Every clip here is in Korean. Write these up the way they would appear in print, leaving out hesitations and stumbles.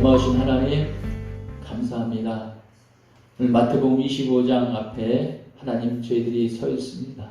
고마우신 하나님 감사합니다. 오늘 마태복음 25장 앞에 하나님 저희들이 서 있습니다.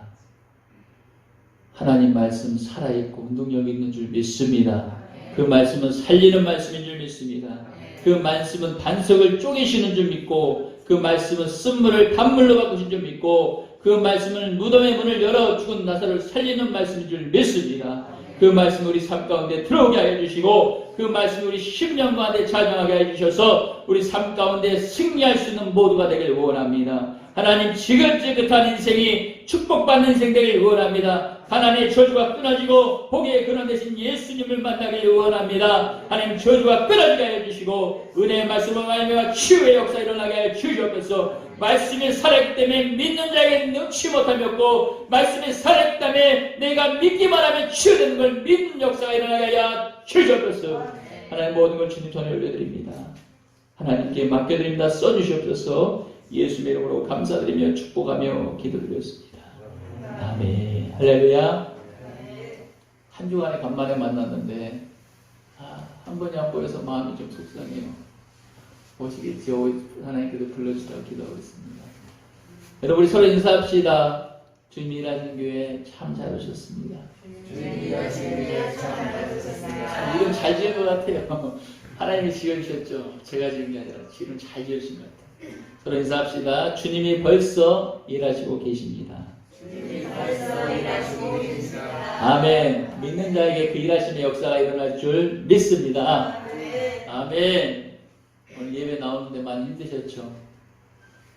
하나님 말씀 살아있고 능력 있는 줄 믿습니다. 그 말씀은 살리는 말씀인 줄 믿습니다. 그 말씀은 반석을 쪼개시는 줄 믿고, 그 말씀은 쓴물을 단물로 바꾸신 줄 믿고, 그 말씀은 무덤의 문을 열어 죽은 나사로를 살리는 말씀인 줄 믿습니다. 그 말씀 우리 삶 가운데 들어오게 하여 주시고, 그 말씀 우리 심령 가운데 자정하게 해주셔서 우리 삶 가운데 승리할 수 있는 모두가 되길 원합니다. 하나님 지긋지긋한 인생이 축복받는 인생 되길 원합니다. 하나님의 저주가 끊어지고 복의 근원 되신 예수님을 만나길 원합니다. 하나님 저주가 끊어지게 해주시고 은혜의 말씀을 말미암아 치유의 역사 일어나게 하여 주시옵소서. 말씀이 살아있기 때문에 믿는 자에게 능치 못함이 없고, 말씀이 살아있기 때문에 내가 믿기만 하면 치유되는 걸 믿는 역사가 일어나게 하여 주시옵소서. 하나님 모든 걸 주님 손에 올려드립니다. 하나님께 맡겨드립니다. 써주시옵소서. 예수의 이름으로 감사드리며 축복하며 기도드렸습니다. 아멘. 할렐루야. 한 주간에 간만에 만났는데 한 번이 안 보여서 마음이 좀 속상해요. 오시겠죠? 하나님께도 불러주시라고 기도하고 있습니다. 여러분 우리 서로 인사합시다. 주님이 일하시는 교회 참 잘 오셨습니다. 주님이 일하시는 교회 참 잘 오셨습니다. 이름 잘 지은 것 같아요. 하나님이 지어주셨죠. 제가 지은 게 아니라 이름 잘 지으신 것 같아요. 서로 인사합시다. 주님이 벌써 일하시고 계십니다. 주님이 벌써 일하시고 계십니다. 아멘. 믿는 자에게 그 일하심의 역사가 일어날 줄 믿습니다. 아멘. 오늘 예배 나오는데 많이 힘드셨죠?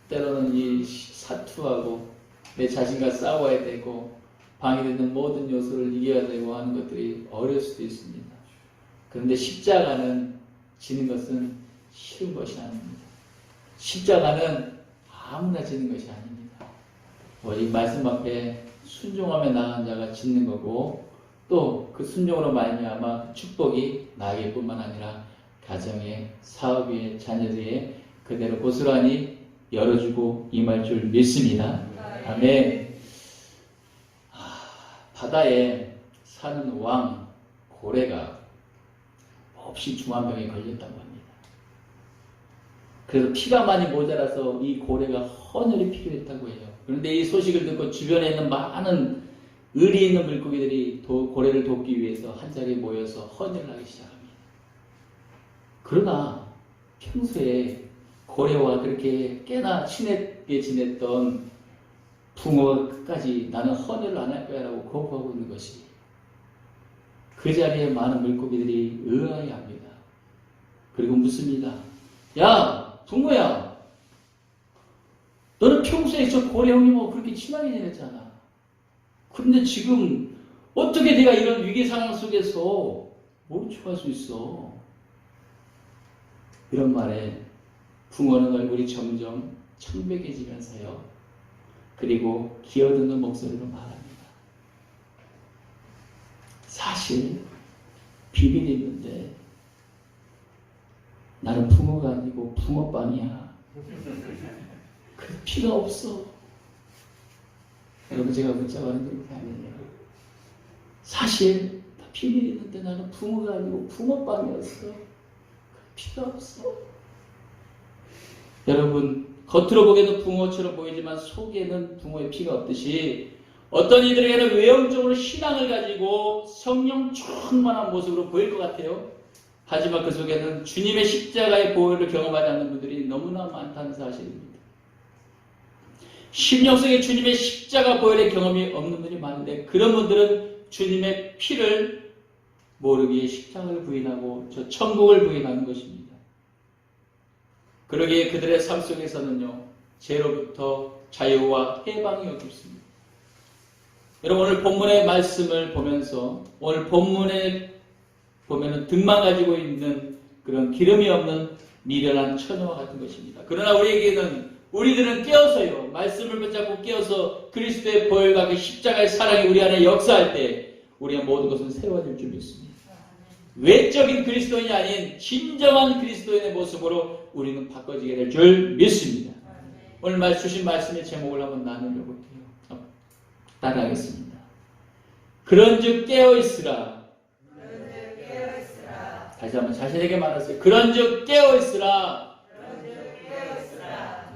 때로는 이 사투하고 내 자신과 싸워야 되고 방해되는 모든 요소를 이겨야 되고 하는 것들이 어려울 수도 있습니다. 그런데 십자가는 지는 것은 쉬운 것이 아닙니다. 십자가는 아무나 지는 것이 아닙니다. 오직 말씀 앞에 순종하며 나아간 자가 짓는 거고, 또 그 순종으로 말미암아 축복이 나에게뿐만 아니라 가정에, 사업에, 자녀들에 그대로 고스란히 열어주고 임할 줄 믿습니다. 아멘. 바다에 사는 왕 고래가 몹시 중환병에 걸렸다고 합니다. 그래서 피가 많이 모자라서 이 고래가 헌혈이 필요했다고 해요. 그런데 이 소식을 듣고 주변에 있는 많은 의리 있는 물고기들이 고래를 돕기 위해서 한자리에 모여서 헌혈을 하기 시작합니다. 그러나 평소에 고래와 그렇게 꽤나 친하게 지냈던 붕어가 끝까지 나는 헌혈을 안 할 거야 라고 거부하고 있는 것이, 그 자리에 많은 물고기들이 의아해합니다. 그리고 묻습니다. 야 붕어야, 너는 평소에 저 고래 형님하고 그렇게 친하게 지냈잖아. 그런데 지금 어떻게 네가 이런 위기 상황 속에서 멈춰갈 수 있어? 이런 말에 붕어는 얼굴이 점점 청백해지면서요, 그리고 기어드는 목소리로 말합니다. 사실 비밀이 있는데 나는 붕어가 아니고 붕어빵이야. 그 피가 없어. 여러분 제가 문자가 하는 게 아니에요. 사실 비밀이 있는데 나는 붕어가 아니고 붕어빵이었어. 그 피가 없어. 여러분 겉으로 보기에는 붕어처럼 보이지만 속에는 붕어의 피가 없듯이 어떤 이들에게는 외형적으로 신앙을 가지고 성령 충만한 모습으로 보일 것 같아요. 하지만 그 속에는 주님의 십자가의 보혈을 경험하지 않는 분들이 너무나 많다는 사실입니다. 심령 속에 주님의 십자가 보혈의 경험이 없는 분이 많은데, 그런 분들은 주님의 피를 모르기에 십자가를 부인하고 저 천국을 부인하는 것입니다. 그러기에 그들의 삶 속에서는요, 죄로부터 자유와 해방이 없습니다. 여러분 오늘 본문의 말씀을 보면서, 오늘 본문에 보면은 등만 가지고 있는 그런 기름이 없는 미련한 처녀와 같은 것입니다. 그러나 우리들은 깨어서요, 말씀을 붙잡고 깨어서 그리스도의 보혈과 그 십자가의 사랑이 우리 안에 역사할 때 우리의 모든 것은 새로워질 줄 믿습니다. 외적인 그리스도인이 아닌 진정한 그리스도인의 모습으로 우리는 바꿔지게 될 줄 믿습니다. 오늘 주신 말씀의 제목을 한번 나누려고 해요. 따라하겠습니다. 그런즉 깨어있으라. 다시 한번 자신에게 말하세요. 그런즉 깨어있으라.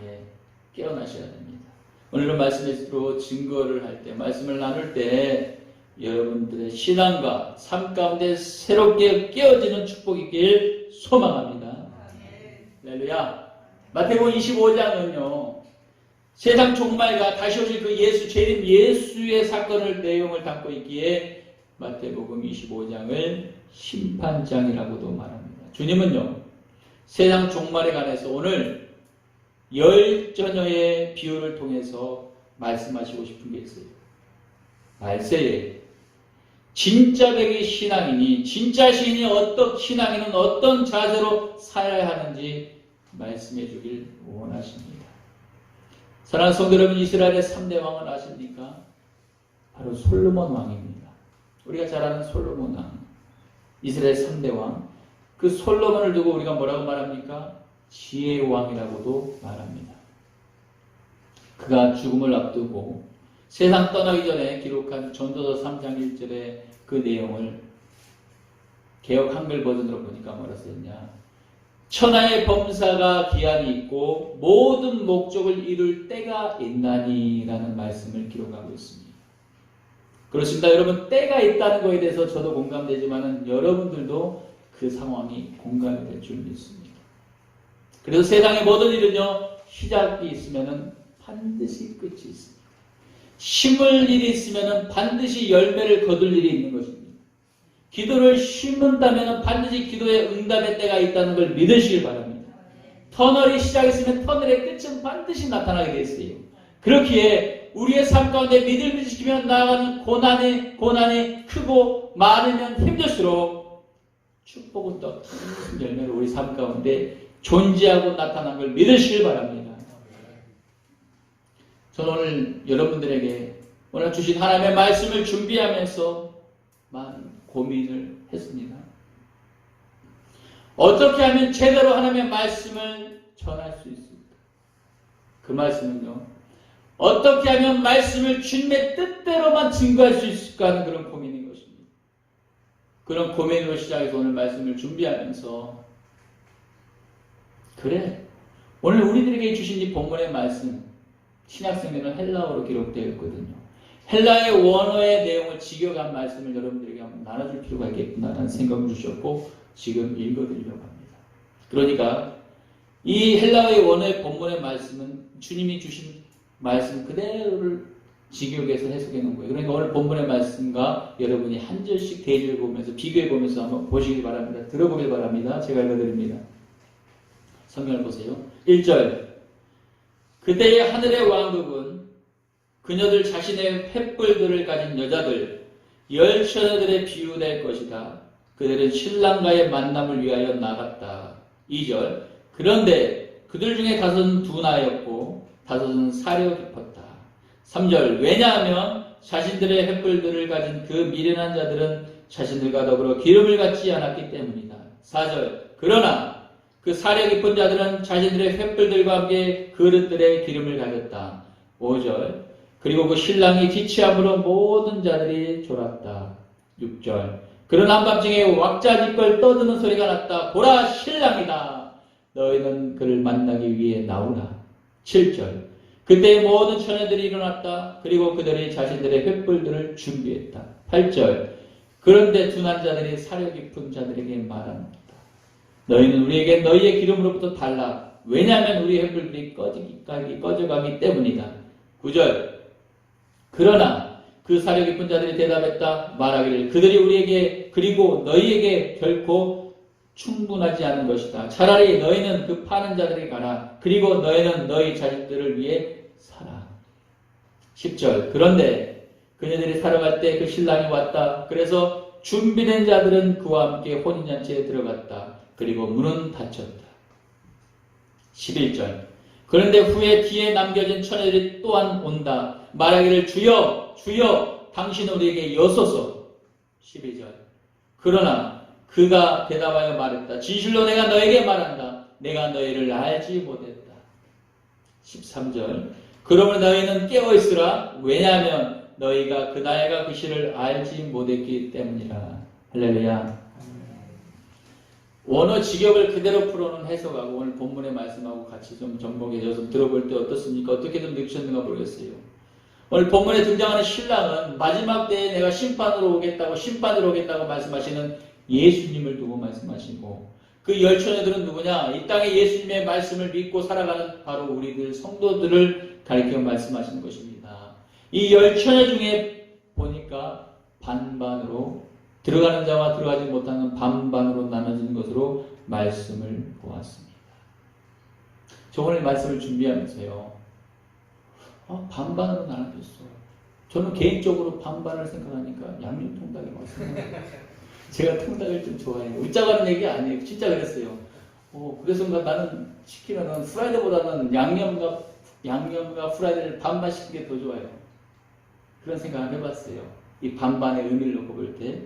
예, 깨어나셔야 됩니다. 오늘은 말씀으로 증거를 할 때, 말씀을 나눌 때 여러분들의 신앙과 삶 가운데 새롭게 깨어지는 축복이 있길 소망합니다. 할렐루야. 마태복음 25장은요. 세상 종말과 다시 오실 그 예수, 재림 예수의 사건을 내용을 담고 있기에 마태복음 25장을 심판장이라고도 말합니다. 주님은요. 세상 종말에 관해서 오늘 10처녀의 비유를 통해서 말씀하시고 싶은 게 있어요. 말세에 진짜 백의 신앙인이, 진짜 신앙인은 어떤 자세로 살아야 하는지 말씀해 주길 원하십니다. 사랑하는 성도 여러분, 이스라엘의 3대 왕을 아십니까? 바로 솔로몬 왕입니다. 우리가 잘 아는 솔로몬 왕, 이스라엘 3대 왕. 그 솔로몬을 두고 우리가 뭐라고 말합니까? 지혜의 왕이라고도 말합니다. 그가 죽음을 앞두고 세상 떠나기 전에 기록한 전도서 3장 1절의 그 내용을 개역 한글 버전으로 보니까 뭐라 써있냐? 천하의 범사가 기한이 있고 모든 목적을 이룰 때가 있나니라는 말씀을 기록하고 있습니다. 그렇습니다. 여러분, 때가 있다는 것에 대해서 저도 공감되지만 여러분들도 그 상황이 공감이 될 줄 믿습니다. 그래서 세상의 모든 일은요, 시작이 있으면 반드시 끝이 있습니다. 심을 일이 있으면 반드시 열매를 거둘 일이 있는 것입니다. 기도를 심은다면 반드시 기도의 응답의 때가 있다는 걸 믿으시길 바랍니다. 터널이 시작했으면 터널의 끝은 반드시 나타나게 되어 있어요. 그렇기에 우리의 삶 가운데 믿음을 지키며 나아가는 고난이 크고 많으면 힘들수록 축복은 더 큰 열매를 우리 삶 가운데 존재하고 나타난 걸 믿으시길 바랍니다. 저는 오늘 여러분들에게 오늘 주신 하나님의 말씀을 준비하면서 많은 고민을 했습니다. 어떻게 하면 제대로 하나님의 말씀을 전할 수 있습니까? 그 말씀은요, 어떻게 하면 말씀을 주님의 뜻대로만 증거할 수 있을까 하는 그런 고민인 것입니다. 그런 고민으로 시작해서 오늘 말씀을 준비하면서 그래, 오늘 우리들에게 주신 이 본문의 말씀 신약성경은 헬라어로 기록되어 있거든요. 헬라의 원어의 내용을 직역한 말씀을 여러분들에게 한번 나눠줄 필요가 있겠구나라는 생각을 주셨고 지금 읽어드리려고 합니다. 그러니까 이 헬라의 원어의 본문의 말씀은 주님이 주신 말씀 그대로를 직역해서 해석해 놓은 거예요. 그러니까 오늘 본문의 말씀과 여러분이 한 절씩 대조해 보면서 비교해 보면서 한번 보시길 바랍니다. 들어보길 바랍니다. 제가 읽어드립니다. 성경을 보세요. 1절. 그때의 하늘의 왕국은 그녀들 자신의 횃불들을 가진 여자들 10처녀들의 비유될 것이다. 그들은 신랑과의 만남을 위하여 나갔다. 2절. 그런데 그들 중에 다섯은 둔하였고 다섯은 사려 깊었다. 3절. 왜냐하면 자신들의 횃불들을 가진 그 미련한 자들은 자신들과 더불어 기름을 갖지 않았기 때문이다. 4절. 그러나 그 사려 깊은 자들은 자신들의 횃불들과 함께 그릇들에 기름을 가졌다. 5절. 그리고 그 신랑이 지치함으로 모든 자들이 졸았다. 6절. 그런 한밤중에 왁자지껄 떠드는 소리가 났다. 보라, 신랑이다. 너희는 그를 만나기 위해 나오라. 7절. 그때 모든 처녀들이 일어났다. 그리고 그들이 자신들의 횃불들을 준비했다. 8절. 그런데 둔한 자들이 사려 깊은 자들에게 말합니다. 너희는 우리에게 너희의 기름으로부터 달라. 왜냐하면 우리의 횃불들이 꺼져가기 때문이다. 9절. 그러나 그 사려 깊은 자들이 대답했다. 말하기를 그들이 우리에게 그리고 너희에게 결코 충분하지 않은 것이다. 차라리 너희는 그 파는 자들에게 가라. 그리고 너희는 너희 자식들을 위해 살아. 10절. 그런데 그녀들이 살아갈 때 그 신랑이 왔다. 그래서 준비된 자들은 그와 함께 혼인잔치에 들어갔다. 그리고 문은 닫혔다. 11절. 그런데 후에 뒤에 남겨진 처녀들이 또한 온다. 말하기를 주여 주여 당신은 우리에게 여소서. 12절. 그러나 그가 대답하여 말했다. 진실로 내가 너에게 말한다. 내가 너희를 알지 못했다. 13절. 그러므로 너희는 깨어있으라. 왜냐하면 너희가 그 날과 그 시를 알지 못했기 때문이라. 할렐루야. 원어 직역을 그대로 풀어놓은 해석하고 오늘 본문의 말씀하고 같이 좀 접목해서 좀 들어볼 때 어떻습니까? 어떻게 좀 느끼셨는가 모르겠어요. 오늘 본문에 등장하는 신랑은 마지막 때에 내가 심판으로 오겠다고 말씀하시는 예수님을 두고 말씀하시고, 그 열처녀들은 누구냐? 이 땅에 예수님의 말씀을 믿고 살아가는 바로 우리들 성도들을 가리켜 말씀하시는 것입니다. 이 열처녀 중에 보니까 반반으로, 들어가는 자와 들어가지 못하는 반반으로 나눠지는 것으로 말씀을 보았습니다. 저 오늘 말씀을 준비하면서요, 반반으로 나눠졌어. 저는 개인적으로 반반을 생각하니까 양념통닭이 맞습니다. 제가 통닭을 좀 좋아해요. 웃자고 하는 얘기 아니에요. 진짜 그랬어요. 그래서 나는 시키면은 프라이드보다는 양념과 프라이드를 반반 시키는 게 더 좋아요. 그런 생각을 해봤어요. 이 반반의 의미를 놓고 볼 때.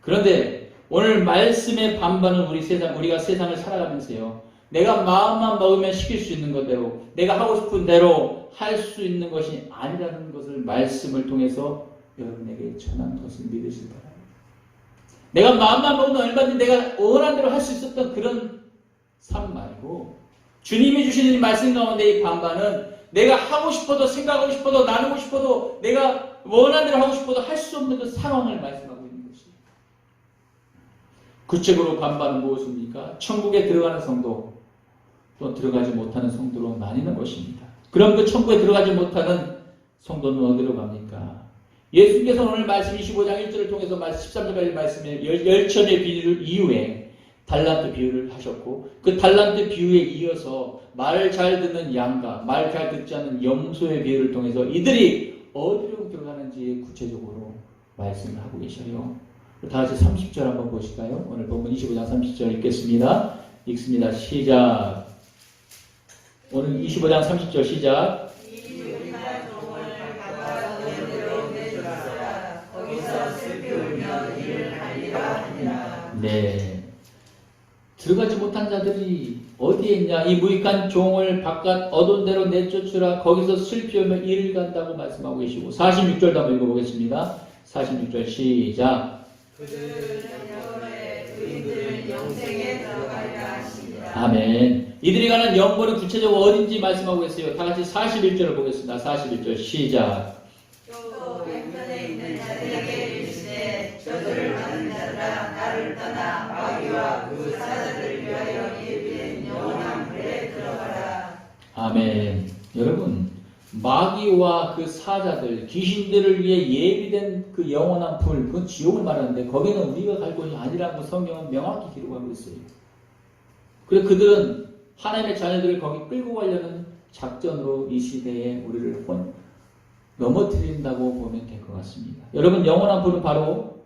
그런데 오늘 말씀의 반반은 우리가 세상을 살아가면서요, 내가 마음만 먹으면 시킬 수 있는 것대로, 내가 하고 싶은 대로 할 수 있는 것이 아니라는 것을 말씀을 통해서 여러분에게 전한 것을 믿으시기 바랍니다. 내가 마음만 먹으면 얼마든지 내가 원하는 대로 할 수 있었던 그런 삶 말고, 주님이 주시는 이 말씀 가운데 이 반반은 내가 하고 싶어도, 생각하고 싶어도, 나누고 싶어도, 내가 원하는 대로 하고 싶어도 할 수 없는 그 상황을 말씀하고 있는 것이에요. 구체적으로 반반은 무엇입니까? 천국에 들어가는 성도, 또 들어가지 못하는 성도로 나뉘는 것입니다. 그럼 그 천국에 들어가지 못하는 성도는 어디로 갑니까? 예수님께서 오늘 말씀 25장 1절을 통해서 13절까지 말씀에 열천의 비유를 이후에 달란트 비유를 하셨고, 그 달란트 비유에 이어서 말 잘 듣는 양과 말 잘 듣지 않는 염소의 비유를 통해서 이들이 어디로 들어가는지 구체적으로 말씀을 하고 계셔요. 다 같이 30절 한번 보실까요? 오늘 본문 25장 30절 읽겠습니다. 읽습니다. 시작. 오늘 25장 30절 시작. 네. 들어가지 못한 자들이 어디에 있냐? 이 무익한 종을 바깥 어두운 데로 내쫓으라. 거기서 슬피우며 이를 간다고 말씀하고 계시고, 46절도 한번 읽어보겠습니다. 46절 시작. 그들 영원의 의인들은 영생에 들어가리라 하시니라. 아멘. 이들이 가는 영혼은 구체적으로 어딘지 말씀하고 계세요. 다 같이 41절을 보겠습니다. 41절 시작. 또 왼편에 있는 자들에게 이르시되 저들을 받는 자들아 나를 떠나 마귀와 그 사자들을 위하여 예비된 영원한 불에 들어가라. 아멘. 여러분, 마귀와 그 사자들, 귀신들을 위해 예비된 그 영원한 불, 그건 지옥을 말하는데 거기는 우리가 갈 곳이 아니라고 성경은 명확히 기록하고 있어요. 그래서 그들은 하나님의 자녀들을 거기 끌고 가려는 작전으로 이 시대에 우리를 넘어뜨린다고 보면 될 것 같습니다. 여러분, 영원한 불은 바로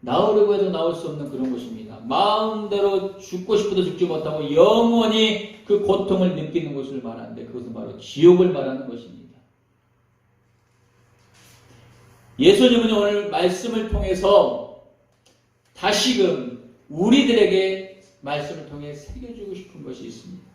나오려고 해도 나올 수 없는 그런 것입니다. 마음대로 죽고 싶어도 죽지 못하고 영원히 그 고통을 느끼는 것을 말하는데, 그것은 바로 지옥을 말하는 것입니다. 예수님은 오늘 말씀을 통해서 다시금 우리들에게 말씀을 통해 새겨주고 싶은 것이 있습니다.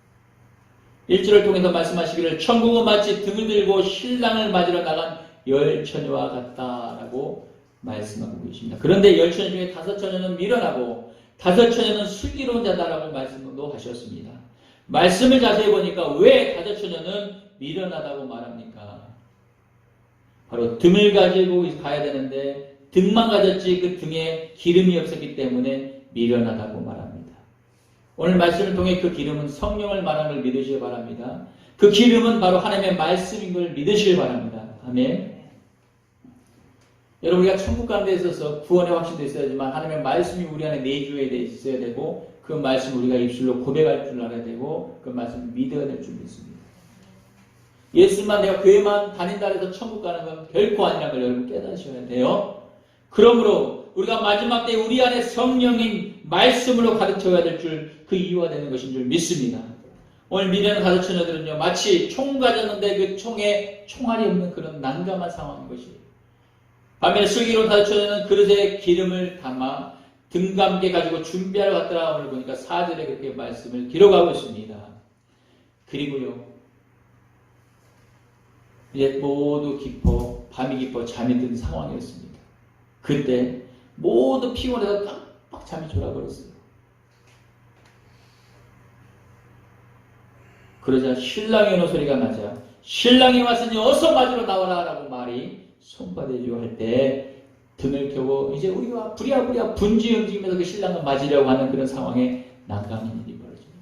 1절을 통해서 말씀하시기를 천국은 마치 등을 들고 신랑을 맞으러 나간 열처녀와 같다라고 말씀하고 계십니다. 그런데 열처녀 중에 5처녀는 미련하고 5처녀는 슬기로운 자다라고 말씀도 하셨습니다. 말씀을 자세히 보니까 왜 5처녀는 미련하다고 말합니까? 바로 등을 가지고 가야 되는데 등만 가졌지 그 등에 기름이 없었기 때문에 미련하다고 말합니다. 오늘 말씀을 통해 그 기름은 성령을 말하는 걸 믿으시기 바랍니다. 그 기름은 바로 하나님의 말씀인 걸 믿으시기 바랍니다. 아멘. 여러분, 우리가 천국 가는 데 있어서 구원의 확신도 있어야지만 하나님의 말씀이 우리 안에 내주에 있어야 되고, 그 말씀 우리가 입술로 고백할 줄 알아야 되고, 그 말씀을 믿어야 될 줄 믿습니다. 예수만 내가 교회만 다닌다 해서 천국 가는 건 결코 아니라는 걸 여러분 깨닫으셔야 돼요. 그러므로 우리가 마지막 때 우리 안에 성령인 말씀으로 가르쳐야 될 줄, 그 이유가 되는 것인 줄 믿습니다. 오늘 미련한 5처녀들은요, 마치 총 가졌는데 그 총에 총알이 없는 그런 난감한 상황인 것이에요. 반면에 슬기로운 5처녀는 그릇에 기름을 담아 등과 함께 가지고 준비하러 갔더라. 오늘 보니까 4절에 그렇게 말씀을 기록하고 있습니다. 그리고요, 이제 모두 밤이 깊어 잠이 든 상황이었습니다. 그때 모두 피곤해서 빡빡 잠이 졸아버렸어요. 그러자 신랑이 오는 소리가 나자 신랑이 왔으니 어서 맞으러 나와라 라고 말이 손바대주고 할 때 등을 켜고 이제 우리가 부랴부랴 분주히 움직이면서 그 신랑을 맞으려고 하는 그런 상황에 난감한 일이 벌어집니다.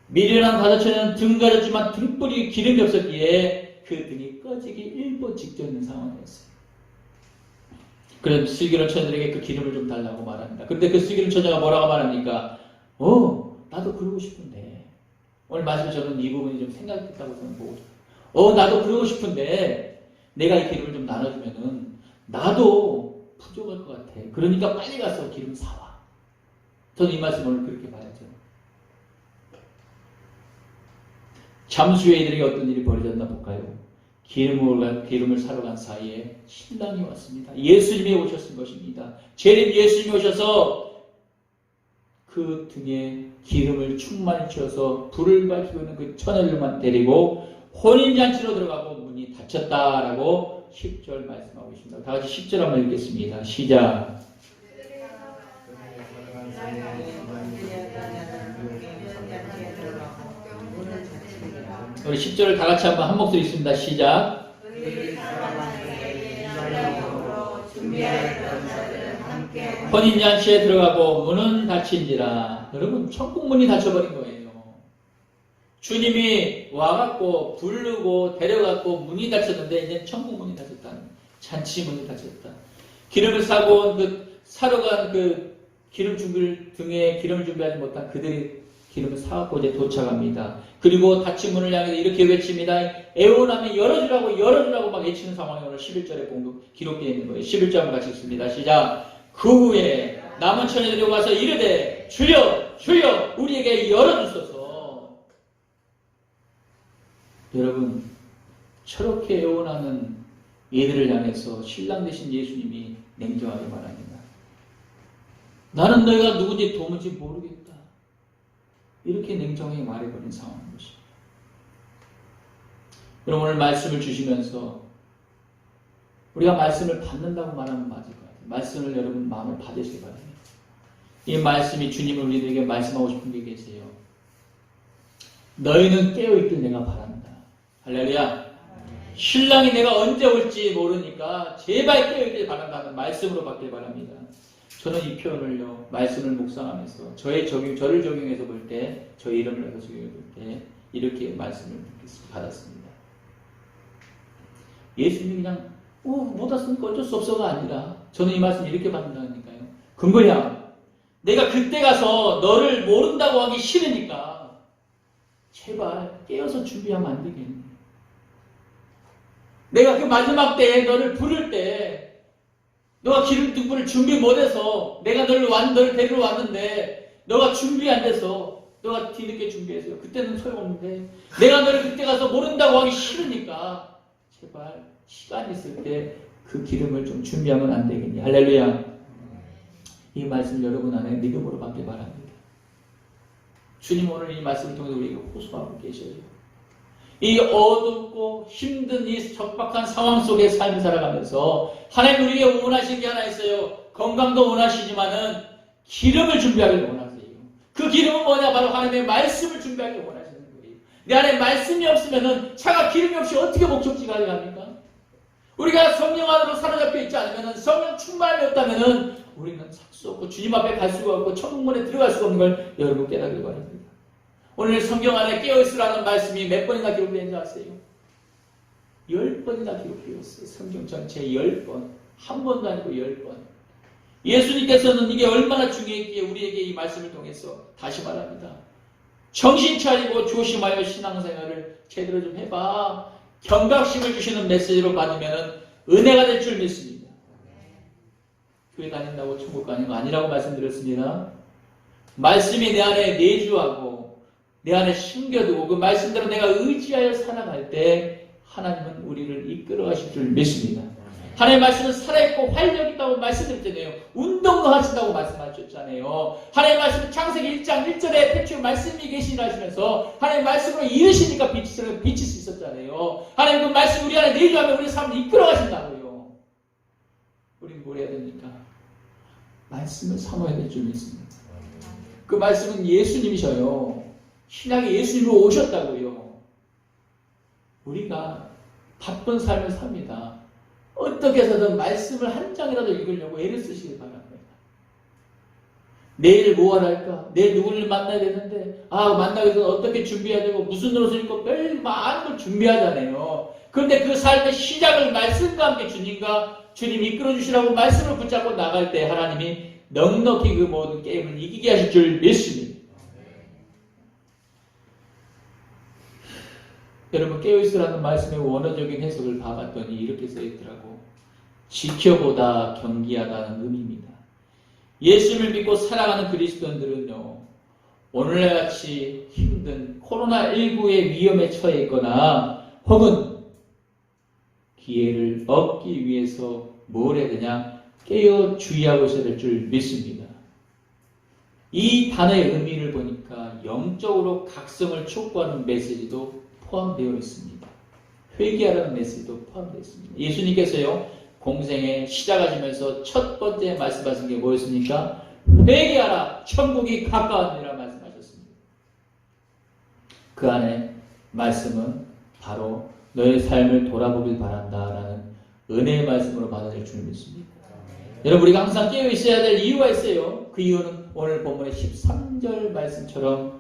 미련한 가자처녀는 등 가졌지만 등불이 기름이 없었기에 그 등이 꺼지기 일보 직전인 상황이었어요. 그런 슬기로운 처녀들에게 그 기름을 좀 달라고 말합니다. 그런데 그 슬기로운 처녀가 뭐라고 말합니까? 나도 그러고 싶은데. 오늘 말씀 저는 이 부분이 좀 생각했다고 저는 보고 나도 그러고 싶은데 내가 이 기름을 좀 나눠주면은 나도 부족할 것 같아. 그러니까 빨리 가서 기름 사와. 저는 이 말씀 오늘 그렇게 봐야죠. 잠수의 이들에게 어떤 일이 벌어졌나 볼까요? 기름을 사러 간 사이에 신랑이 왔습니다. 예수님이 오셨을 것입니다. 재림 예수님이 오셔서 그 등에 기름을 충만히 채워서 불을 밝히고 있는 그 처녀들만 데리고 혼인잔치로 들어가고 문이 닫혔다라고 10절 말씀하고 있습니다. 다 같이 10절 한번 읽겠습니다. 시작. 우리 10절을 다 같이 한번 한 목소리 있습니다. 시작. 혼인잔치에 들어가고 문은 닫힌지라. 여러분 천국 문이 닫혀버린 거예요. 주님이 와갖고 부르고 데려갔고 문이 닫혔는데 이제 천국 문이 닫혔다. 잔치 문이 닫혔다. 기름을 사고 온 사러 간 기름 등에 기름을 준비하지 못한 그들이 기름을 사갖고 이제 도착합니다. 그리고 닫힌 문을 향해 이렇게 외칩니다. 애원하면 열어주라고 막 외치는 상황이 오늘 11절에 기록되어 있는 거예요. 11절 한번 같이 읽습니다. 시작. 그 후에 남은 처녀들이 와서 이르되 주여 주여 우리에게 열어주소서. 여러분 저렇게 애원하는 얘들을 향해서 신랑 되신 예수님이 냉정하게 말합니다. 나는 너희가 누군지 도무지 모르겠다. 이렇게 냉정하게 말해버린 상황인 것입니다. 여러분 오늘 말씀을 주시면서 우리가 말씀을 받는다고 말하면 맞을 것 같아요. 말씀을 여러분 마음을 받으시기 바랍니다. 이 말씀이 주님은 우리들에게 말씀하고 싶은 게 계세요. 너희는 깨어있길 내가 바란다. 할렐루야. 신랑이 내가 언제 올지 모르니까 제발 깨어있길 바란다는 말씀으로 받길 바랍니다. 저는 이 표현을요, 말씀을 묵상하면서 저를 적용해서 볼 때, 저의 이름을 해서 적용해 볼 때 이렇게 말씀을 받았습니다. 예수님이 그냥 못 왔으니까 어쩔 수 없어가 아니라 저는 이 말씀 이렇게 받는다니까요. 금거야, 내가 그때 가서 너를 모른다고 하기 싫으니까 제발 깨어서 준비하면 안 되겠니? 내가 그 마지막 때에 너를 부를 때 너가 기름 등불을 준비 못해서 내가 너를 데리러 왔는데 너가 준비 안 돼서 너가 뒤늦게 준비해서 그때는 소용없는데 내가 너를 그때 가서 모른다고 하기 싫으니까 제발 시간 있을 때 그 기름을 좀 준비하면 안 되겠니? 할렐루야. 이 말씀 여러분 안에 믿음으로 받길 바랍니다. 주님 오늘 이 말씀을 통해서 우리에게 호소하고 계셔요. 이 어둡고 힘든 이 적박한 상황 속에 삶을 살아가면서 하나님 우리에게 원하시는 게 하나 있어요. 건강도 원하시지만은 기름을 준비하길 원하세요. 그 기름은 뭐냐? 바로 하나님의 말씀을 준비하길 원하시는 거예요. 내 안에 말씀이 없으면은 차가 기름이 없이 어떻게 목적지가 갑니까? 우리가 성령 안으로 사로잡혀 있지 않으면은 성령 충만이 없다면은 우리는 살 수 없고 주님 앞에 갈 수가 없고 천국문에 들어갈 수가 없는 걸 여러분 깨닫길 바랍니다. 오늘 성경 안에 깨어있으라는 말씀이 몇 번이나 기록되는지 아세요? 10번이나 기록되었어요. 성경 전체에 10번. 한 번도 아니고 10번. 예수님께서는 이게 얼마나 중요했기에 우리에게 이 말씀을 통해서 다시 말합니다. 정신 차리고 조심하여 신앙생활을 제대로 좀 해봐. 경각심을 주시는 메시지로 받으면 은혜가 될 줄 믿습니다. 교회 다닌다고 천국 가는 거 아니라고 말씀드렸습니다. 말씀이 내 안에 내주하고 내 안에 심겨두고 그 말씀대로 내가 의지하여 살아갈 때 하나님은 우리를 이끌어 가실 줄 믿습니다. 하나님의 말씀은 살아있고 활력있다고 말씀드렸잖아요. 운동도 하신다고 말씀하셨잖아요. 하나님의 말씀은 창세기 1장 1절에 태초에 말씀이 계시라 하시면서 하나님의 말씀으로 이으시니까 빛일 수 있었잖아요. 하나님 그 말씀 우리 안에 내주하면 우리 삶을 이끌어 가신다고요. 우리는 뭘 해야 됩니까? 말씀을 사모해야 될 줄 믿습니다. 그 말씀은 예수님이셔요. 신약에 예수님으로 오셨다고요. 우리가 바쁜 삶을 삽니다. 어떻게 해서든 말씀을 한 장이라도 읽으려고 애를 쓰시길 바랍니다. 내일 뭐 할까? 내일 누구를 만나야 되는데, 만나기 위해서 어떻게 준비해야 되고, 무슨 옷을 입고, 매일 많은 걸 준비하잖아요. 그런데 그 삶의 시작을 말씀과 함께 주님이 이끌어주시라고 말씀을 붙잡고 나갈 때 하나님이 넉넉히 그 모든 게임을 이기게 하실 줄 믿습니다. 여러분, 깨어있으라는 말씀의 원어적인 해석을 봐봤더니 이렇게 써있더라고. 지켜보다 경기하다는 의미입니다. 예수를 믿고 살아가는 그리스도인들은요, 오늘날같이 힘든 코로나19의 위험에 처해 있거나 혹은 기회를 얻기 위해서 뭘 해야 되냐? 깨어 주의하고 있어야 될 줄 믿습니다. 이 단어의 의미를 보니까 영적으로 각성을 촉구하는 메시지도 포함되어 있습니다. 회개하라는 메시지도 포함되어 있습니다. 예수님께서요, 공생에 시작하시면서 첫 번째 말씀하신 게 뭐였습니까? 회개하라, 천국이 가까웠느니라 말씀하셨습니다. 그 안에 말씀은 바로 너의 삶을 돌아보길 바란다라는 은혜의 말씀으로 받아들일 줄 믿습니다. 여러분, 우리가 항상 깨어 있어야 될 이유가 있어요. 그 이유는 오늘 본문의 13절 말씀처럼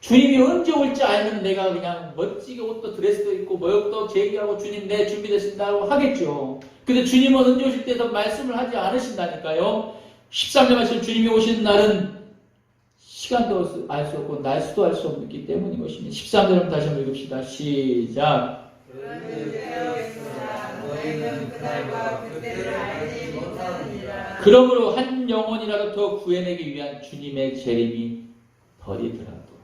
주님이 언제 올지 알면 내가 그냥 멋지게 옷도 드레스도 입고 모욕도 제기하고 주님 내 준비됐습니다라고 하겠죠. 근데 주님은 언제 오실 때도 말씀을 하지 않으신다니까요. 13절 말씀, 주님이 오시는 날은 시간도 알 수 없고 날수도 알 수 없기 때문인 것입니다. 13절은 다시 한번 읽읍시다. 시작. 그러므로 한 영혼이라도 더 구해내기 위한 주님의 재림이 더디더라도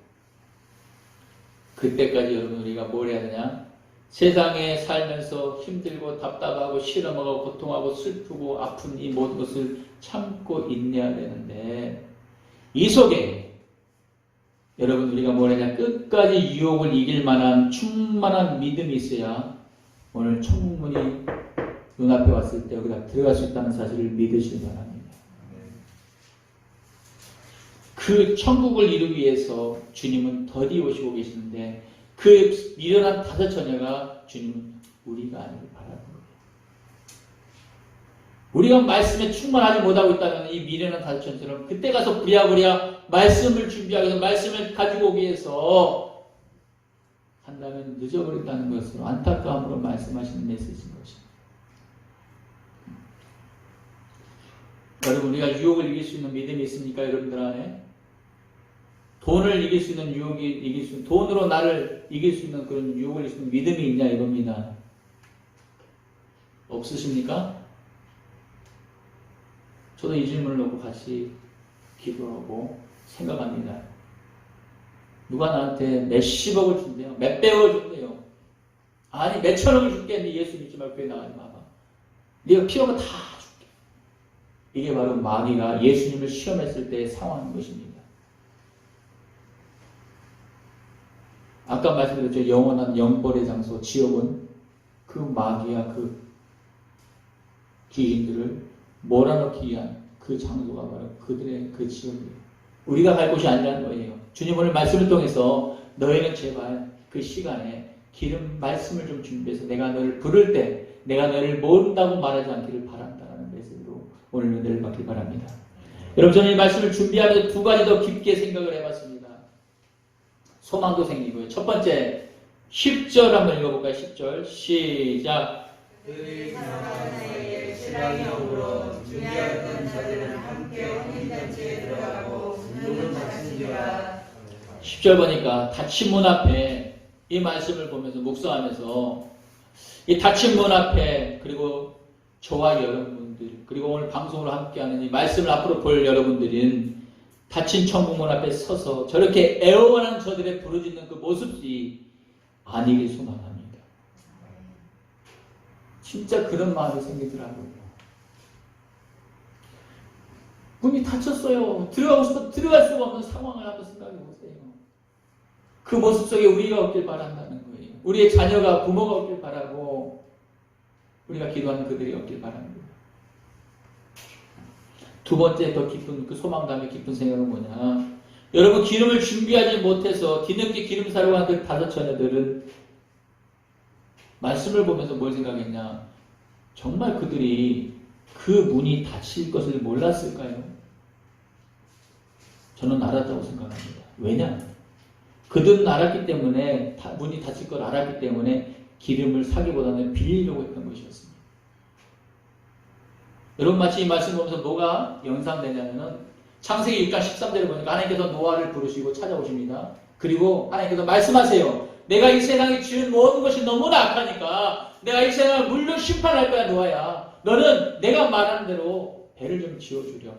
그때까지 여러분 우리가 뭘 해야 되냐? 세상에 살면서 힘들고 답답하고 실험하고 고통하고 슬프고 아픈 이 모든 것을 참고 인내해야 되는데 이 속에 여러분 우리가 뭘 하냐? 끝까지 유혹을 이길 만한 충만한 믿음이 있어야 오늘 천국문이 눈앞에 왔을 때 여기다 들어갈 수 있다는 사실을 믿으시기 바랍니다. 그 천국을 이루기 위해서 주님은 더디 오시고 계시는데 그 미련한 5 처녀가 주님은 우리가 아니길 바라는 거예요. 우리가 말씀에 충만하지 못하고 있다면 이 미련한 5 처녀처럼 그때 가서 부랴부랴 말씀을 준비하기 위해서 말씀을 가지고 오기 위해서 한다면 늦어버린다는 것으로 안타까움으로 말씀하시는 메시지인 것입니다. 여러분, 우리가 유혹을 이길 수 있는 믿음이 있습니까? 여러분들 안에? 돈을 이길 수 있는 유혹이 이길 수 있는, 돈으로 나를 이길 수 있는 그런 유혹을 이길 수 있는 믿음이 있냐 이겁니다. 없으십니까? 저도 이 질문을 놓고 같이 기도하고 생각합니다. 누가 나한테 몇십억을 준대요? 몇백억을 준대요? 아니 몇천억을 줄게. 네 예수 믿지 말고 교회 나가지 마봐. 네가 필요한 거 다 줄게. 이게 바로 마귀가 예수님을 시험했을 때의 상황인 것입니다. 아까 말씀드렸죠. 영원한 영벌의 장소 지옥은 그 마귀와 그 귀신들을 몰아넣기 위한 그 장소가 바로 그들의 그 지옥이에요. 우리가 갈 곳이 아니라는 거예요. 주님 오늘 말씀을 통해서 너희는 제발 그 시간에 기름 말씀을 좀 준비해서 내가 너를 부를 때 내가 너를 모른다고 말하지 않기를 바란다는 메시지로 오늘 은혜를 받기 바랍니다. 여러분, 저는 이 말씀을 준비하면서 2가지 더 깊게 생각을 해봤습니다. 소망도 생기고요. 첫 번째 10절 한번 읽어볼까요? 10절 시작. 그의 사랑의 신랑이 오므로 준비하였던 자들은 함께 혼인잔치에 들어가고 문은 닫힌지라. 10절 보니까 닫힌 문 앞에 이 말씀을 보면서 묵상하면서 이 닫힌 문 앞에 그리고 저와 여러분들 그리고 오늘 방송으로 함께하는 이 말씀을 앞으로 볼 여러분들은 닫힌 천국문 앞에 서서 저렇게 애원하는 저들의 부르짖는 그 모습이 아니길 소망합니다. 진짜 그런 마음이 생기더라고요. 문이 닫혔어요. 들어가고 싶어 들어갈 수가 없는 상황을 한번 생각해 보세요. 그 모습 속에 우리가 없길 바란다는 거예요. 우리의 자녀가 부모가 없길 바라고 우리가 기도하는 그들이 없길 바랍니다. 2번째 더 깊은 그 소망 다음에 깊은 생각은 뭐냐? 여러분 기름을 준비하지 못해서 뒤늦게 기름 사려고 한 그 5 처녀들은 말씀을 보면서 뭘 생각했냐? 정말 그들이 그 문이 닫힐 것을 몰랐을까요? 저는 알았다고 생각합니다. 왜냐? 그들은 알았기 때문에 문이 닫힐 걸 알았기 때문에 기름을 사기보다는 빌리려고 했던 것이었습니다. 여러분 마치 이 말씀 보면서 뭐가 연상되냐면은 창세기 6장 13절을 보니까 하나님께서 노아를 부르시고 찾아오십니다. 그리고 하나님께서 말씀하세요. 내가 이 세상에 지은 모든 것이 너무나 악하니까 내가 이 세상을 물로 심판할 거야 노아야. 너는 내가 말하는 대로 배를 좀 지어주렴.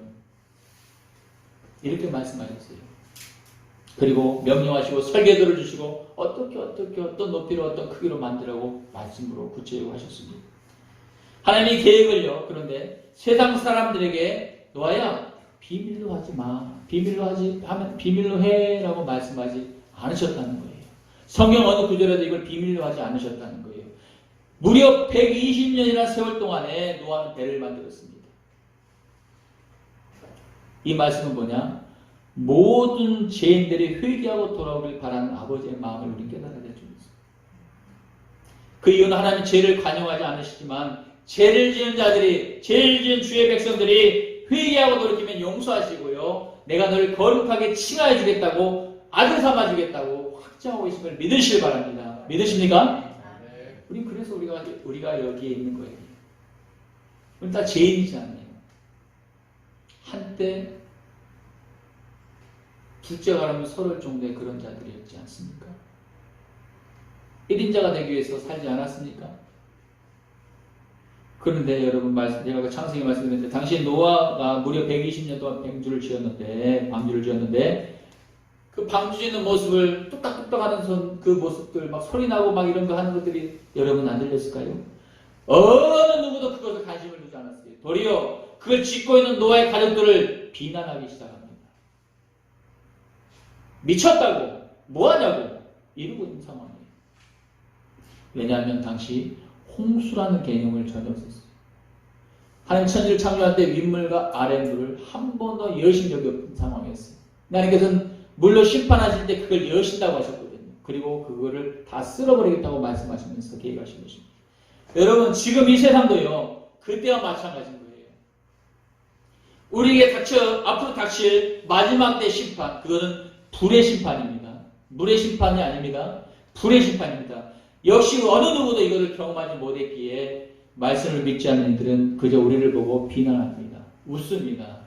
이렇게 말씀하셨어요. 그리고 명령하시고 설계도를 주시고 어떻게 어떤 높이로 어떤 크기로 만들라고 말씀으로 구체적으로 하셨습니다. 하나님이 계획을요. 그런데 세상 사람들에게 노아야 비밀로 하지 마. 비밀로 해라고 말씀하지 않으셨다는 거예요. 성경 어느 구절에도 이걸 비밀로 하지 않으셨다는 거예요. 무려 120년이나 세월 동안에 노아는 배를 만들었습니다. 이 말씀은 뭐냐? 모든 죄인들이 회개하고 돌아오길 바라는 아버지의 마음을 우리 깨달아야 될 줄 있습니다. 그 이유는 하나님 죄를 관용하지 않으시지만 죄를 지은 자들이, 죄를 지은 주의 백성들이 회개하고 돌이키면 용서하시고요. 내가 너를 거룩하게 칭하여 주겠다고, 아들 삼아 주겠다고 확정하고 계심을 믿으시길 바랍니다. 믿으십니까? 우리 그래서 우리가 여기에 있는 거예요. 우리 다 죄인이지 않나요? 한때 둘째가라면 서러울 정도의 그런 자들이었지 않습니까? 1인자가 되기 위해서 살지 않았습니까? 그런데 여러분 제가 창세기 말씀드렸는데 당시 노아가 무려 120년 동안 방주를 지었는데 그 방주 짓는 모습을 뚝딱뚝딱 하는 그 모습들 막 소리 나고 막 이런 거 하는 것들이 여러분 안 들렸을까요? 어느 누구도 그것을 관심을 두지 않았어요. 도리어 그걸 짓고 있는 노아의 가족들을 비난하기 시작합니다. 미쳤다고 뭐하냐고 이러고 있는 상황이에요. 왜냐하면 당시 홍수라는 개념을 전혀 없었어요. 하나님 천지를 창조할 때 윗물과 아랫물을 한 번도 여신 적이 없는 상황이었어요. 하나님께서는 물로 심판하실 때 그걸 여신다고 하셨거든요. 그리고 그거를 다 쓸어버리겠다고 말씀하시면서 계획하신 것입니다. 여러분 지금 이 세상도요. 그때와 마찬가지인 거예요. 우리에게 앞으로 닥칠 마지막 때 심판, 그거는 불의 심판입니다. 물의 심판이 아닙니다. 불의 심판입니다. 역시 어느 누구도 이것을 경험하지 못했기에 말씀을 믿지 않는 이들은 그저 우리를 보고 비난합니다. 웃습니다.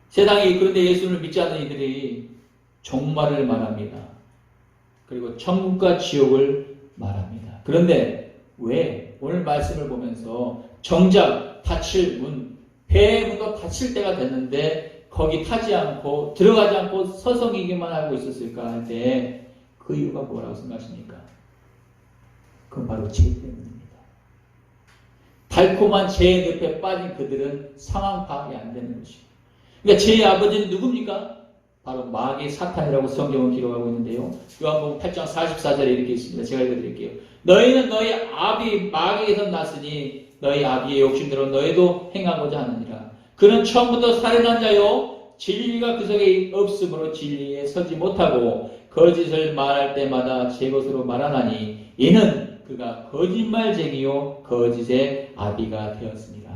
세상이 그런데 예수를 믿지 않는 이들이 종말을 말합니다. 그리고 천국과 지옥을 말합니다. 그런데 왜 오늘 말씀을 보면서 정작 닫힐 문, 배의 문도 닫힐 때가 됐는데 거기 타지 않고 들어가지 않고 서성이기만 하고 있었을까 할 때 그 이유가 뭐라고 생각하십니까? 그건 바로 죄 때문입니다. 달콤한 죄의 늪에 빠진 그들은 상황 파악이 안 되는 것입니다. 그러니까 죄의 아버지는 누굽니까? 바로 마귀 사탄이라고 성경은 기록하고 있는데요. 요한복음 8장 44절에 이렇게 있습니다. 제가 읽어드릴게요. 너희는 너희 아비 마귀에서 났으니 너희 아비의 욕심대로 너희도 행하고자 하느니라. 그는 처음부터 살인한 자요 진리가 그 속에 없으므로 진리에 서지 못하고 거짓을 말할 때마다 제 것으로 말하나니 이는 그가 거짓말쟁이요 거짓의 아비가 되었습니다.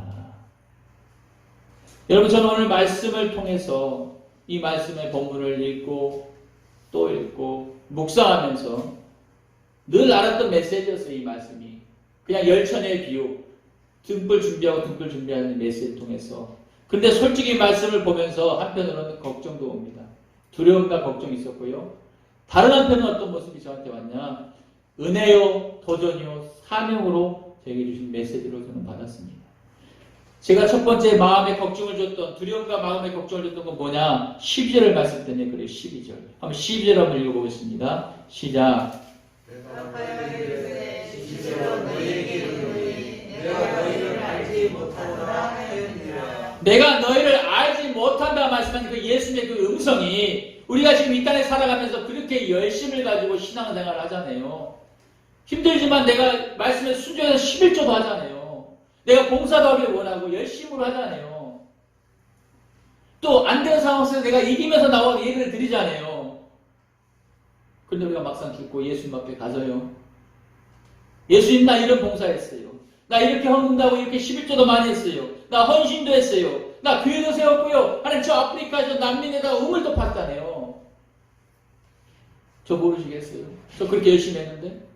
여러분 저는 오늘 말씀을 통해서 이 말씀의 본문을 읽고 또 읽고 묵상하면서 늘 알았던 메시지였어요. 이 말씀이 그냥 열천의 비유 등불 준비하는 메시지를 통해서. 근데 솔직히 말씀을 보면서 한편으로는 걱정도 옵니다. 두려움과 걱정이 있었고요. 다른 한편은 어떤 모습이 저한테 왔냐? 은혜요, 도전이요, 사명으로 저에게 주신 메시지로 저는 받았습니다. 제가 첫 번째 마음에 걱정을 줬던, 두려움과 마음에 걱정을 줬던 건 뭐냐? 12절을 말씀 때문에 그래요. 12절. 한번 12절 한번 읽어보겠습니다. 시작. 내가 너희를 알지 못한다 말씀하는 그 예수님의 그 음성이 우리가 지금 이 땅에 살아가면서 그렇게 열심을 가지고 신앙생활을 하잖아요. 힘들지만 내가 말씀에 순종해서 11조도 하잖아요. 내가 봉사도 하길 원하고 열심으로 하잖아요. 또 안 되는 상황에서 내가 이기면서 나와 예배를 드리잖아요. 그런데 우리가 막상 죽고 예수님 앞에 가서요. 예수님 나 이런 봉사했어요. 나 이렇게 헌금다고 이렇게 11조도 많이 했어요. 나 헌신도 했어요. 나 교회도 세웠고요. 하나님 저 아프리카 저 난민에다가 우물도 팠잖아요. 저 모르시겠어요? 저 그렇게 열심히 했는데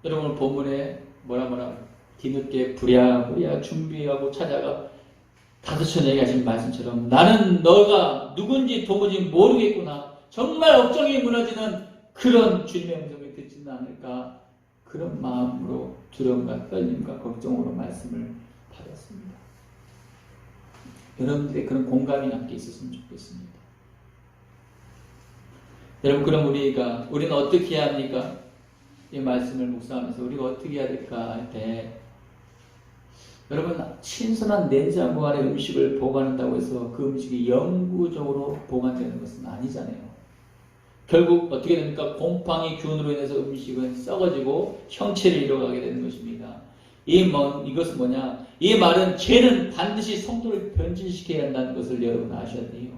여러분 본문에 뭐라 뒤늦게 부랴부랴 준비하고 찾아가 다드쳐내기가 지금 말씀처럼 나는 너가 누군지 도무지 모르겠구나. 정말 억정이 무너지는 그런 주님의 음성을 듣지는 않을까. 그런 마음으로 두려움과 떨림과 걱정으로 말씀을 받았습니다. 여러분들의 그런 공감이 함께 있었으면 좋겠습니다. 여러분 그럼 우리는 어떻게 해야 합니까? 이 말씀을 묵상하면서 우리가 어떻게 해야 될까 할 때 여러분 신선한 냉장고 안에 음식을 보관한다고 해서 그 음식이 영구적으로 보관되는 것은 아니잖아요. 결국 어떻게 됩니까? 곰팡이 균으로 인해서 음식은 썩어지고 형체를 잃어가게 되는 것입니다. 이것은 뭐냐? 이 말은 죄는 반드시 성도를 변질시켜야 한다는 것을 여러분 아셔야 돼요.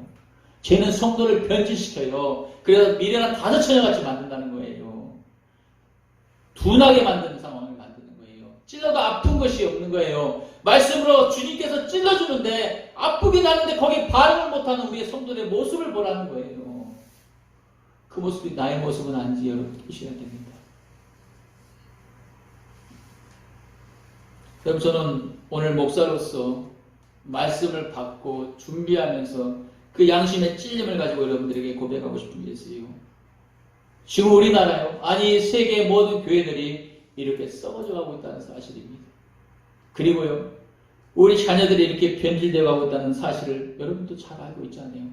죄는 성도를 변질시켜요. 그래서 미련한 다섯처녀같이 만든다는 거예요. 둔하게 만드는 상황을 만드는 거예요. 찔러도 아픈 것이 없는 거예요. 말씀으로 주님께서 찔러주는데 아프긴 하는데 거기에 반응을 못하는 우리의 성도의 모습을 보라는 거예요. 그 모습이 나의 모습은 아닌지 여러분 보셔야 됩니다. 여러분 저는 오늘 목사로서 말씀을 받고 준비하면서 그 양심의 찔림을 가지고 여러분들에게 고백하고 싶은 게 있어요. 지금 우리나라요, 아니 세계 모든 교회들이 이렇게 썩어져 가고 있다는 사실입니다. 그리고요, 우리 자녀들이 이렇게 변질되어 가고 있다는 사실을 여러분도 잘 알고 있잖아요.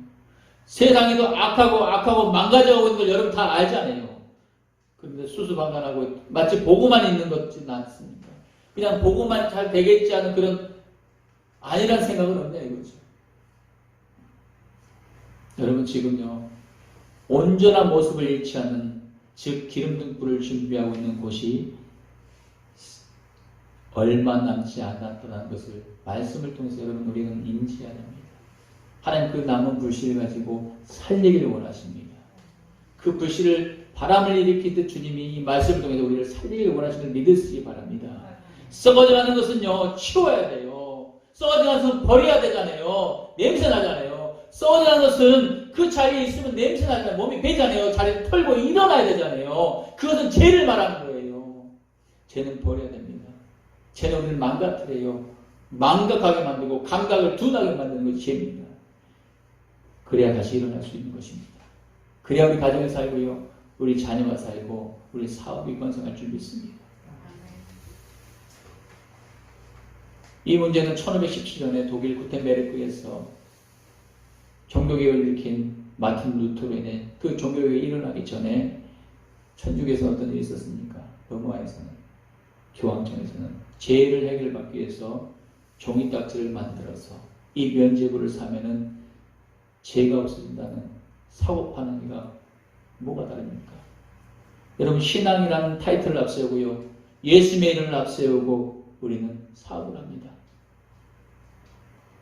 세상이 더 악하고 망가져가고 있는 걸 여러분 다 알잖아요. 그런데 수수방관하고 마치 보고만 있는 것 같지는 않습니까? 그냥 보고만 잘 되겠지 하는 그런 아니란 생각은 없냐 이거죠. 여러분 지금요, 온전한 모습을 잃지 않는, 즉 기름등불을 준비하고 있는 곳이 얼마 남지 않았다는 것을 말씀을 통해서 여러분 우리는 인지해야 됩니다. 하나님 그 남은 불씨를 가지고 살리기를 원하십니다. 그 불씨를 바람을 일으키듯 주님이 이 말씀을 통해서 우리를 살리기를 원하시는 믿으시기 바랍니다. 썩어져가는 것은요, 치워야 돼요. 썩어져가는 것은 버려야 되잖아요. 냄새 나잖아요. 썩어져가는 것은 그 자리에 있으면 냄새 나잖아요. 몸이 배잖아요. 자리를 털고 일어나야 되잖아요. 그것은 죄를 말하는 거예요. 죄는 버려야 됩니다. 죄는 우리를 망가뜨려요. 망각하게 만들고 감각을 둔하게 만드는 것이 죄입니다. 그래야 다시 일어날 수 있는 것입니다. 그래야 우리 가정에 살고요, 우리 자녀가 살고 우리 사업이 번성할 줄 믿습니다. 이 문제는 1517년에 독일 구텐베르크에서 종교개혁을 일으킨 마틴 루터로 인해 그 종교개혁이 일어나기 전에 천주교에서 어떤 일이 있었습니까? 로마에서는, 교황청에서는 죄를 해결받기 위해서 종이딱지를 만들어서 이 면죄부를 사면은 죄가 없어진다는 사고 파는 이가 뭐가 다릅니까? 여러분 신앙이라는 타이틀을 앞세우고요, 예수님의 이름을 앞세우고 우리는 사업을 합니다.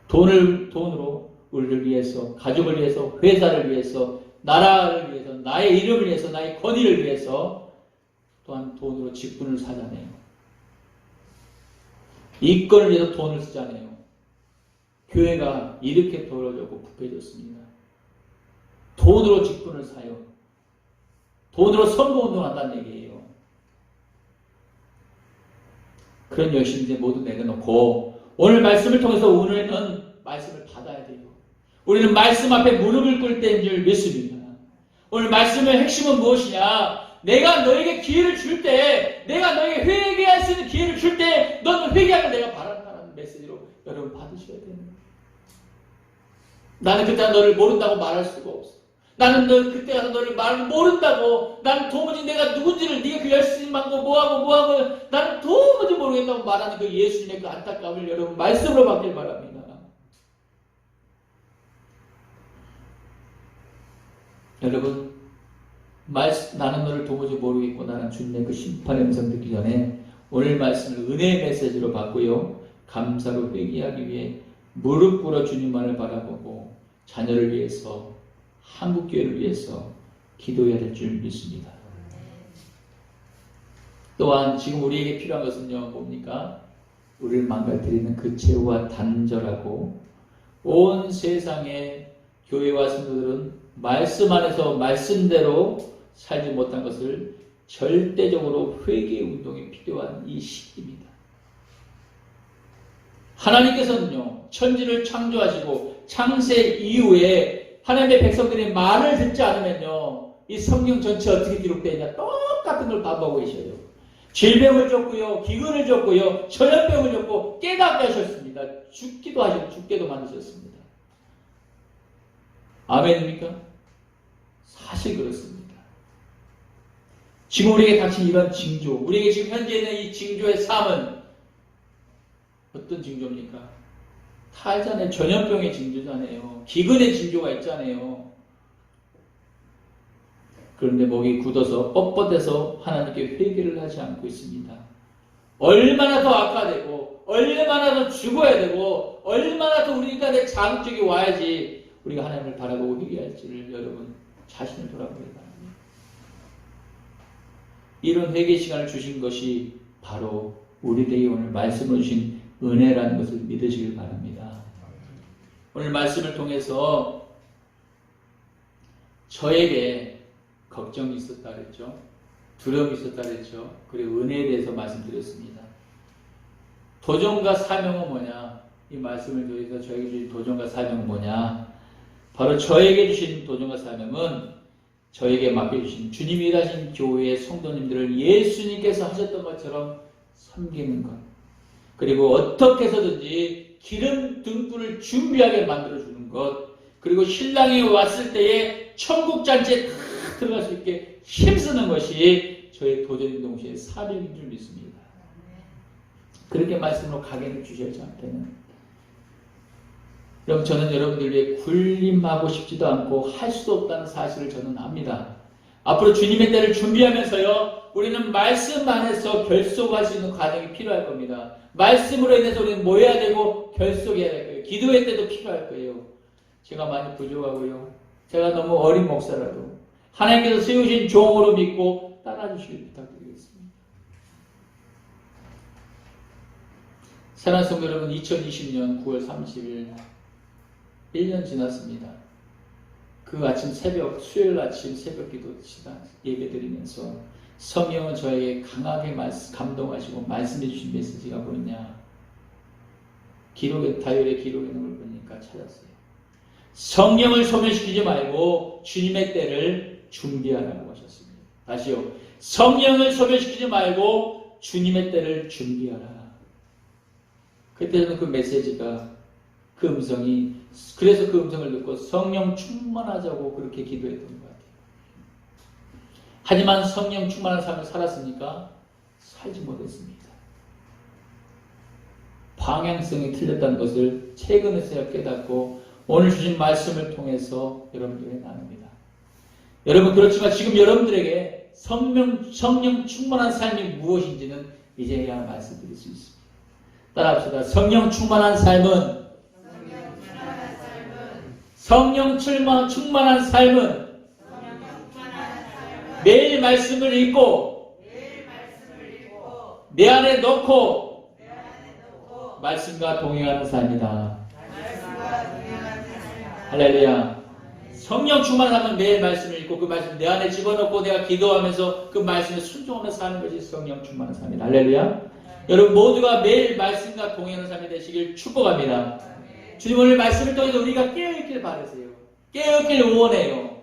돈으로 우리를 위해서, 가족을 위해서, 회사를 위해서, 나라를 위해서, 나의 이름을 위해서, 나의 권위를 위해서 또한 돈으로 직분을 사잖아요. 이권을 위해서 돈을 쓰잖아요. 교회가 이렇게 더러워졌고 부패해졌습니다. 돈으로 직분을 사요. 돈으로 선거운동한다는 얘기예요. 그런 열심히 이제 모두 내려놓고 오늘 말씀을 통해서 우리는 말씀을 받아야 돼요. 우리는 말씀 앞에 무릎을 꿇을 때인 줄 믿습니다. 오늘 말씀의 핵심은 무엇이냐? 내가 너에게 기회를 줄 때, 내가 너에게 회개할 수 있는 기회를 줄 때 너는 회개하길 내가 바란다는 메시지로 여러분 받으셔야 됩니다. 나는 그때 너를 모른다고 말할 수가 없어. 나는 그때 가서 너를 모른다고, 나는 도무지 내가 누군지를, 네가 그 열심히 하고 뭐하고 나는 도무지 모르겠다고 말하는 그 예수님의 그 안타까움을 여러분 말씀으로 받길 바랍니다. 여러분, 나는 너를 도무지 모르겠고 나는 주님의 그 심판의 음성 듣기 전에 오늘 말씀을 은혜의 메시지로 받고요, 감사로 회개하기 위해 무릎 꿇어 주님만을 바라보고 자녀를 위해서, 한국교회를 위해서 기도해야 될 줄 믿습니다. 또한 지금 우리에게 필요한 것은요, 뭡니까? 우리를 망가뜨리는 그 죄와 단절하고, 온 세상의 교회와 성도들은 말씀 안에서 말씀대로 살지 못한 것을 절대적으로 회개 운동이 필요한 이 시기입니다. 하나님께서는요, 천지를 창조하시고 창세 이후에 하나님의 백성들이 말을 듣지 않으면요, 이 성경 전체 어떻게 기록되어 있냐, 똑같은 걸 반복하고 계셔요. 질병을 줬고요, 기근을 줬고요, 전염병을 줬고 깨닫게 하셨습니다. 죽기도 하셨고 죽게도 만드셨습니다. 아멘입니까? 사실 그렇습니다. 지금 우리에게 닥친 이런 징조, 우리에게 지금 현재 있는 이 징조의 삶은 어떤 징조입니까? 다 알잖아요. 전염병의 징조잖아요. 기근의 징조가 있잖아요. 그런데 목이 굳어서 뻣뻣해서 하나님께 회개를 하지 않고 있습니다. 얼마나 더 악화되고, 얼마나 더 죽어야 되고, 얼마나 더 우리가 내 자극적이 와야지 우리가 하나님을 바라보고 회개할지를 여러분 자신을 돌아보기 바랍니다. 이런 회개 시간을 주신 것이 바로 우리에게 오늘 말씀을 주신 은혜라는 것을 믿으시길 바랍니다. 오늘 말씀을 통해서 저에게 걱정이 있었다 그랬죠. 두려움이 있었다 그랬죠. 그리고 은혜에 대해서 말씀드렸습니다. 도전과 사명은 뭐냐? 이 말씀을 통해서 저에게 주신 도전과 사명은 뭐냐? 바로 저에게 주신 도전과 사명은 저에게 맡겨주신 주님이 일하신 교회의 성도님들을 예수님께서 하셨던 것처럼 섬기는 것, 그리고 어떻게 해서든지 기름 등불을 준비하게 만들어주는 것, 그리고 신랑이 왔을 때에 천국 잔치에 다 들어갈 수 있게 힘쓰는 것이 저의 도전인 동시에 사명인 줄 믿습니다. 그렇게 말씀으로 각인을 주셔야 저한테는. 여러분, 저는 여러분들 위해 군림하고 싶지도 않고 할 수도 없다는 사실을 저는 압니다. 앞으로 주님의 때를 준비하면서요, 우리는 말씀 안에서 결속할 수 있는 과정이 필요할 겁니다. 말씀으로 인해서 우리는 모여야 되고 결속해야 될 거예요. 기도의 때도 필요할 거예요. 제가 많이 부족하고요, 제가 너무 어린 목사라도 하나님께서 세우신 종으로 믿고 따라주시길 부탁드리겠습니다. 사랑하는 성도 여러분, 2020년 9월 30일 1년 지났습니다. 그 아침 새벽, 수요일 아침 새벽 기도 시간 예배 드리면서 성령은 저에게 강하게 감동하시고 말씀해 주신 메시지가 뭐였냐? 다율의 기록에 있는 걸 보니까 찾았어요. 성령을 소멸시키지 말고 주님의 때를 준비하라고 하셨습니다. 다시요. 성령을 소멸시키지 말고 주님의 때를 준비하라. 그때는 그 메시지가, 그 음성이, 그래서 그 음성을 듣고 성령 충만하자고 그렇게 기도했던 것 같아요. 하지만 성령 충만한 삶을 살았습니까? 살지 못했습니다. 방향성이 틀렸다는 것을 최근에서야 깨닫고 오늘 주신 말씀을 통해서 여러분들에게 나눕니다. 여러분, 그렇지만 지금 여러분들에게 성령 충만한 삶이 무엇인지는 이제야 말씀드릴 수 있습니다. 따라합시다. 성령 충만한 삶은 매일 말씀을 읽고 내 안에 넣고 말씀과 동행하는 삶이다. 할렐루야. 성령 충만하면 매일 말씀을 읽고 그 말씀 내 안에 집어넣고 내가 기도하면서 그 말씀에 순종하며 사는 것이 성령 충만한 삶이다. 할렐루야. 여러분 모두가 매일 말씀과 동행하는 삶이 되시길 축복합니다. 주님, 오늘 말씀을 통해서 우리가 깨어있길 바라세요. 깨어있길 원해요.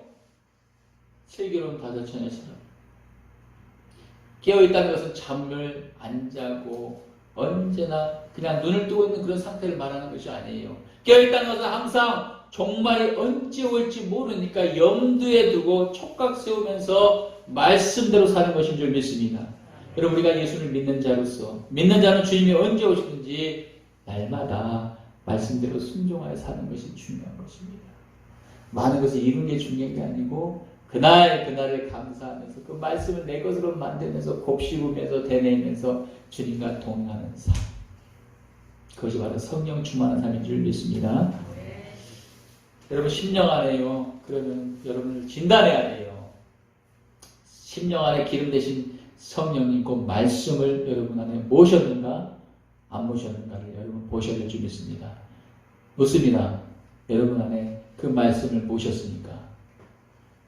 슬기로운 다섯처녀처럼. 깨어있다는 것은 잠을 안 자고 언제나 그냥 눈을 뜨고 있는 그런 상태를 말하는 것이 아니에요. 깨어있다는 것은 항상 종말이 언제 올지 모르니까 염두에 두고 촉각 세우면서 말씀대로 사는 것인 줄 믿습니다. 여러분, 우리가 예수를 믿는 자로서, 믿는 자는 주님이 언제 오시든지 날마다 말씀대로 순종하여 사는 것이 중요한 것입니다. 많은 것을 이루는 게 중요한 게 아니고 그날을 감사하면서 그 말씀을 내 것으로 만들면서 곱씹으면서 되뇌면서 주님과 동행하는 삶. 그것이 바로 성령 충만한 삶인 줄 믿습니다. 여러분 심령 안에요. 그러면 여러분을 진단해야 돼요. 심령 안에 기름 대신 성령님 그 말씀을 여러분 안에 모셨는가 안 모셨는가를 여러분 보셔야 될 줄 믿습니다. 묻습니다. 여러분 안에 그 말씀을 모셨습니까?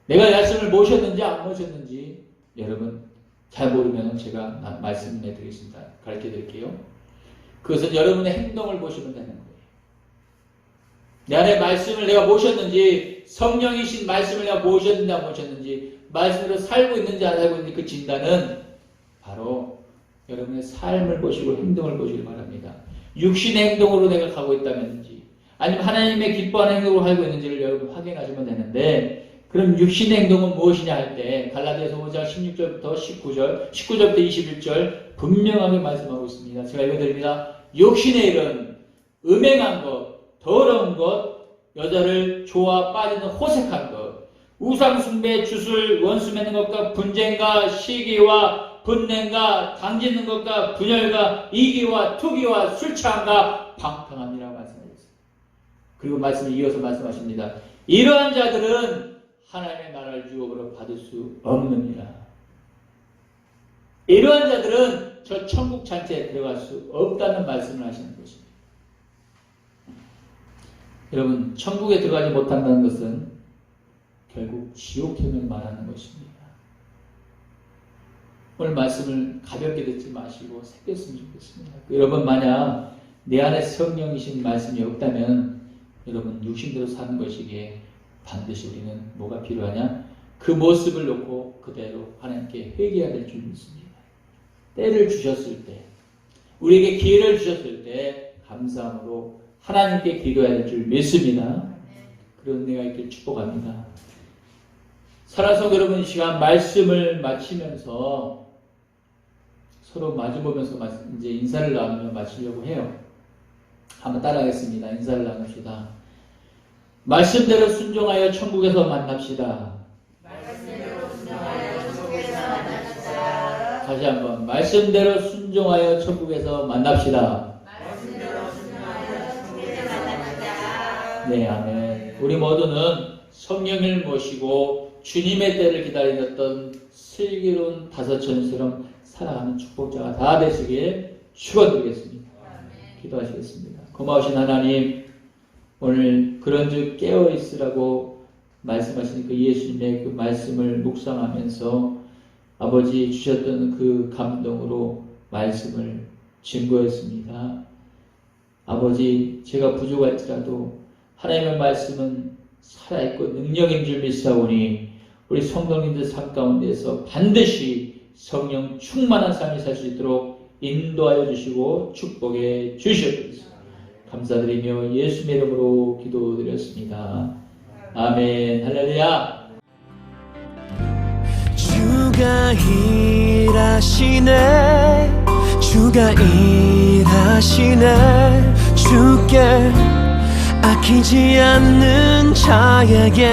내가 말씀을 모셨는지 안 모셨는지 여러분 잘 모르면 제가 말씀해 드리겠습니다. 가르쳐 드릴게요. 그것은 여러분의 행동을 보시면 되는 거예요. 내 안에 말씀을 내가 모셨는지, 성령이신 말씀을 내가 모셨는지 안 모셨는지, 말씀으로 살고 있는지 안 살고 있는지 그 진단은 바로 여러분의 삶을 보시고 행동을 보시길 바랍니다. 육신의 행동으로 내가 가고 있다면지 아니면 하나님의 기뻐하는 행동으로 살고 있는지를 여러분 확인하시면 되는데, 그럼 육신의 행동은 무엇이냐 할 때 갈라디아서 5장 16절부터 19절부터 21절 분명하게 말씀하고 있습니다. 제가 읽어드립니다. 육신의 일은 음행한 것, 더러운 것, 여자를 좋아 빠지는 호색한 것, 우상숭배, 주술, 원수 맺는 것과 분쟁과 시기와 분냉과 당짓는 것과 분열과 이기와 투기와 술취함과 방탕함이라고 말씀하셨습니다. 그리고 말씀을 이어서 말씀하십니다. 이러한 자들은 하나님의 나라를 유업으로 받을 수 없느니라. 이러한 자들은 저 천국 잔치에 들어갈 수 없다는 말씀을 하시는 것입니다. 여러분, 천국에 들어가지 못한다는 것은 결국 지옥행을 말하는 것입니다. 오늘 말씀을 가볍게 듣지 마시고 새겼으면 좋겠습니다. 여러분, 만약 내 안에 성령이신 말씀이 없다면 여러분 육신대로 사는 것이기에 반드시 우리는 뭐가 필요하냐? 그 모습을 놓고 그대로 하나님께 회개해야 될 줄 믿습니다. 때를 주셨을 때, 우리에게 기회를 주셨을 때 감사함으로 하나님께 기도해야 될 줄 믿습니다. 그런 은혜가 있길 축복합니다. 사랑하는 여러분, 이 시간 말씀을 마치면서 서로 마주보면서 이제 인사를 나누며 마치려고 해요. 한번 따라하겠습니다. 인사를 나눕시다. 말씀대로 순종하여 천국에서 만납시다. 말씀대로 순종하여 천국에서 만납시다. 다시 한번 말씀대로 순종하여 천국에서 만납시다. 말씀대로 순종하여 천국에서 만납시다. 네, 아멘. 우리 모두는 성령을 모시고 주님의 때를 기다리던 슬기로운 다섯천처럼 살아가는 축복자가 다 되시길 축원드리겠습니다. 기도하시겠습니다. 고마우신 하나님, 오늘 그런즉 깨어 있으라고 말씀하신 그 예수님의 그 말씀을 묵상하면서 아버지 주셨던 그 감동으로 말씀을 증거했습니다. 아버지, 제가 부족할지라도 하나님의 말씀은 살아있고 능력인 줄 믿사오니 우리 성도님들 삶 가운데서 반드시 성령 충만한 삶이 살 수 있도록 인도하여 주시고 축복해 주시옵소서. 감사드리며 예수의 이름으로 기도드렸습니다. 아멘. 할렐루야. 주가 일하시네, 주가 일하시네. 주께 아끼지 않는 자에게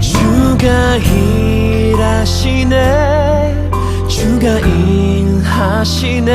주가 일하시네, 주가 일하시네.